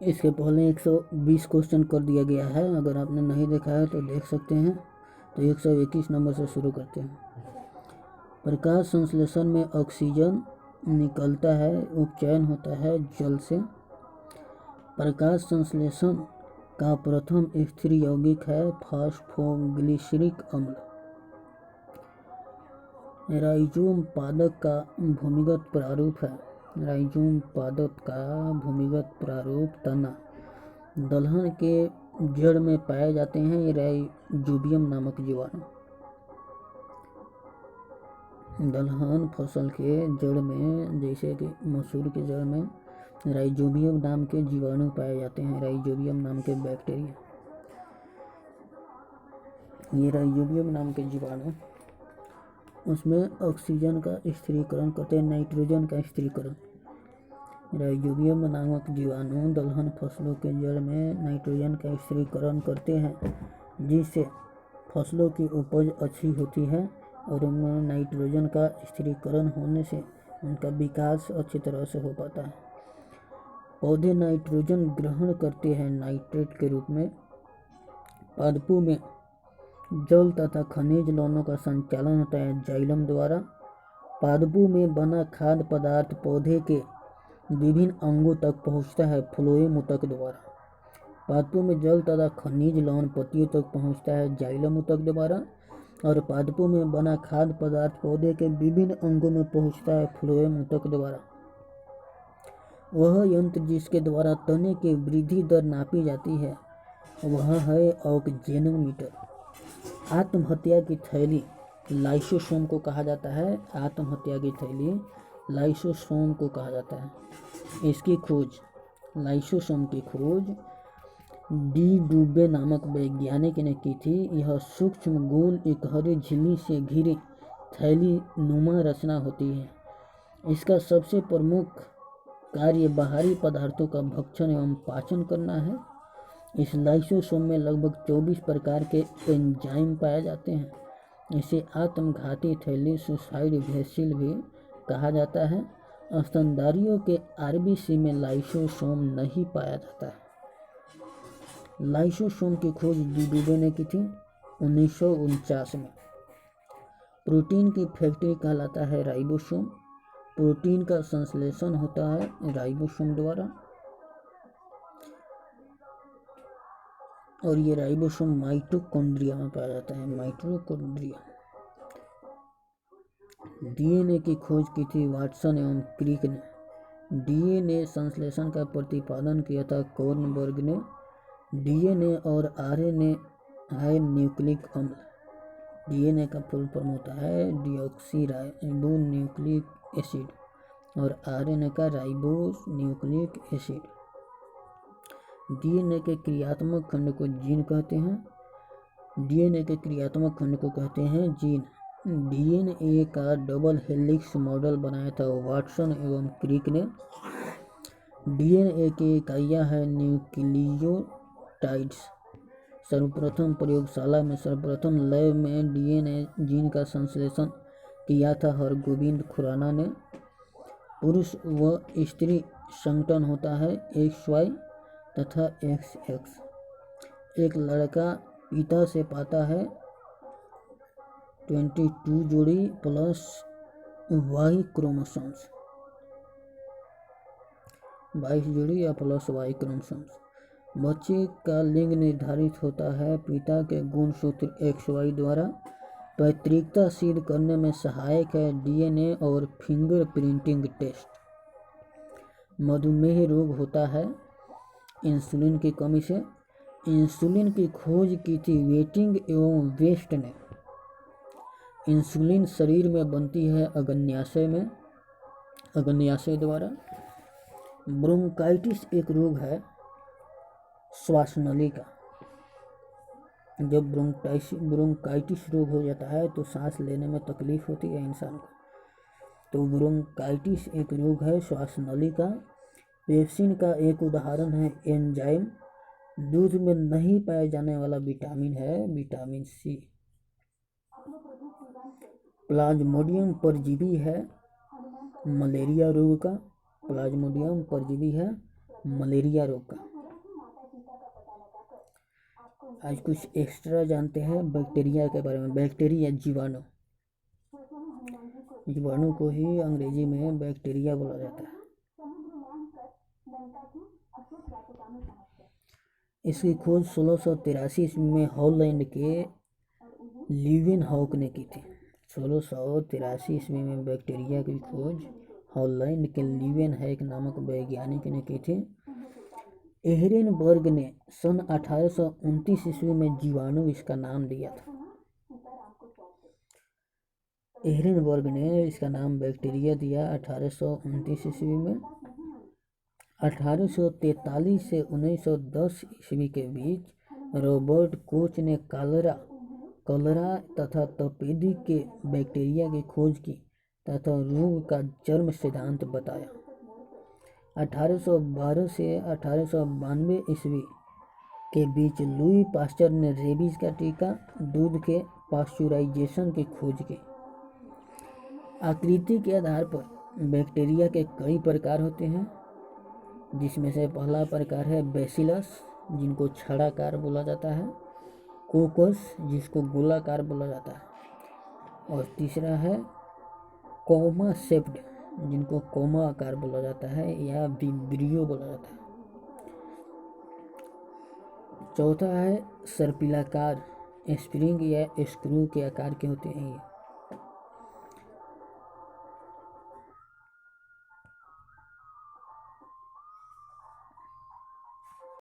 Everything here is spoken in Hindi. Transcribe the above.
इसके पहले 120 क्वेश्चन कर दिया गया है, अगर आपने नहीं देखा है तो देख सकते हैं। तो 121 नंबर से शुरू करते हैं। प्रकाश संश्लेषण में ऑक्सीजन निकलता है, उपचयन होता है जल से। प्रकाश संश्लेषण का प्रथम स्थिर यौगिक है फॉस्फोग्लिसरिक अम्ल। राइजोम पादप का भूमिगत प्रारूप है। राइजोम पादप का भूमिगत प्रारूप तना दलहन के जड़ में पाए जाते हैं राइजोबियम नामक जीवाणु। दलहन फसल के जड़ में, जैसे कि मसूर के जड़ में राइजोबियम नाम के जीवाणु पाए जाते हैं, राइजोबियम नाम के बैक्टीरिया। ये राइजोबियम नाम के जीवाणु उसमें ऑक्सीजन का स्थिरीकरण करते हैं, नाइट्रोजन का स्थिरीकरण। राइजोबियम नामक जीवाणु दलहन फसलों के जड़ में नाइट्रोजन का स्थिरीकरण करते हैं, जिससे फसलों की उपज अच्छी होती है और उनमें नाइट्रोजन का स्थिरीकरण होने से उनका विकास अच्छी तरह से हो पाता है। पौधे नाइट्रोजन ग्रहण करते हैं नाइट्रेट के रूप में। पादपों में जल तथा खनिज लवणों का संचालन होता है जाइलम द्वारा। पादपों में बना खाद्य पदार्थ पौधे के विभिन्न अंगों तक पहुंचता है फ्लोएम ऊतक द्वारा। पादपों में जल तथा खनिज लवण पत्तियों तक पहुंचता है जाइलम ऊतक द्वारा, और पादपों में बना खाद्य पदार्थ पौधे के विभिन्न अंगों में पहुंचता है फ्लोएम ऊतक द्वारा। वह यंत्र जिसके द्वारा तने की वृद्धि दर नापी जाती है वह है ऑक्जेनोमीटर। आत्महत्या की थैली लाइसोसोम को कहा जाता है। आत्महत्या की थैली लाइसोसोम को कहा जाता है। इसकी खोज, लाइसोसोम की खोज डी डुबे नामक वैज्ञानिक ने की थी। यह सूक्ष्म गोल एकहरी झिल्ली से घिरी थैली नुमा रचना होती है। इसका सबसे प्रमुख कार्य बाहरी पदार्थों का भक्षण एवं पाचन करना है। इस लाइसोसोम में लगभग 24 प्रकार के एंजाइम पाए जाते हैं। इसे आत्मघाती थैली सुसाइड वेसिल भी कहा जाता है। स्तनधारियों के आरबीसी में लाइसोसोम नहीं पाया जाता है। लाइसोसोम की खोज डी डुबे ने की थी 1949 में। प्रोटीन की फैक्ट्री कहलाता है राइबोसोम। प्रोटीन का संश्लेषण होता है राइबोसोम द्वारा, और ये राइबोसोम माइटोकॉन्ड्रिया में पाया जाता है, माइटोकॉन्ड्रिया। डीएनए की खोज की थी वाटसन एवं क्रिक ने। डीएनए संश्लेषण का प्रतिपादन किया था कॉर्नबर्ग ने। डीएनए और आरएनए है न्यूक्लिक अम्ल। डीएनए का फुल फॉर्म होता है डीऑक्सी न्यूक्लिक एसिड और आरएनए का राइबोस न्यूक्लिक एसिड। डीएनए के क्रियात्मक खंड को जीन कहते हैं। डीएनए के क्रियात्मक खंड को कहते हैं जीन। डीएनए का डबल हेलिक्स मॉडल बनाया था वाटसन एवं क्रिक ने। डीएनए की इकाइयाँ हैं न्यूक्लियोटाइड्स। सर्वप्रथम प्रयोगशाला में, सर्वप्रथम लैब में डीएनए जीन का संश्लेषण किया था हरगोविंद खुराना ने। पुरुष व स्त्री संगठन होता है XY तथा XX। एक लड़का पिता से पाता है 22 जोड़ी प्लस Y क्रोमोसोम्स, 22 जोड़ी या प्लस Y क्रोमोसोम्स। बच्चे का लिंग निर्धारित होता है पिता के गुणसूत्र XY द्वारा। पैतृकता सिद्ध करने में सहायक है डीएनए और फिंगरप्रिंटिंग टेस्ट। मधुमेह रोग होता है इंसुलिन की कमी से। इंसुलिन की खोज की थी वेटिंग एवं वेस्ट ने। इंसुलिन शरीर में बनती है अग्न्याशय में, अग्न्याशय द्वारा। ब्रोंकाइटिस एक रोग है श्वासनली का। जब ब्रोंकाइटिस रोग हो जाता है तो सांस लेने में तकलीफ होती है इंसान को, तो ब्रोंकाइटिस एक रोग है श्वासनली का। पेप्सिन का एक उदाहरण है एंजाइम। दूध में नहीं पाए जाने वाला विटामिन है विटामिन C। प्लाज्मोडियम परजीवी है मलेरिया रोग का। प्लाज्मोडियम परजीवी है मलेरिया रोग का। आज कुछ एक्स्ट्रा जानते हैं बैक्टीरिया के बारे में। बैक्टीरिया जीवाणु, जीवाणु को ही अंग्रेजी में बैक्टीरिया बोला जाता है। इसकी खोज 1683 ईस्वी में हॉलैंड के लीवेनहॉक ने की थी। 1683 ईस्वी में बैक्टीरिया की खोज हॉलैंड के लीवेनहॉक नामक वैज्ञानिक ने की थी। एहरेनबर्ग ने सन 1829 ईस्वी में जीवाणु इसका नाम दिया था। एहरेनबर्ग ने इसका नाम बैक्टीरिया दिया 1829 ईस्वी में। 1843 से 1910 ईस्वी के बीच रॉबर्ट कोच ने कलरा तथा तपेदिक के बैक्टीरिया की खोज की तथा रोग का जन्म सिद्धांत बताया। 1812 से 1892 ईस्वी के बीच लुई पास्चर ने रेबीज का टीका, दूध के पाश्चुराइजेशन की खोज की। आकृति के आधार पर बैक्टीरिया के कई प्रकार होते हैं, जिसमें से पहला प्रकार है बैसिलस, जिनको छड़ाकार बोला जाता है, कोकस, जिसको गोलाकार बोला जाता है, और तीसरा है कॉमा सेप्ड, जिनको कॉमा आकार बोला जाता है या विब्रियो बोला जाता है। चौथा है सर्पिलाकार, स्प्रिंग या स्क्रू के आकार के होते हैं ये।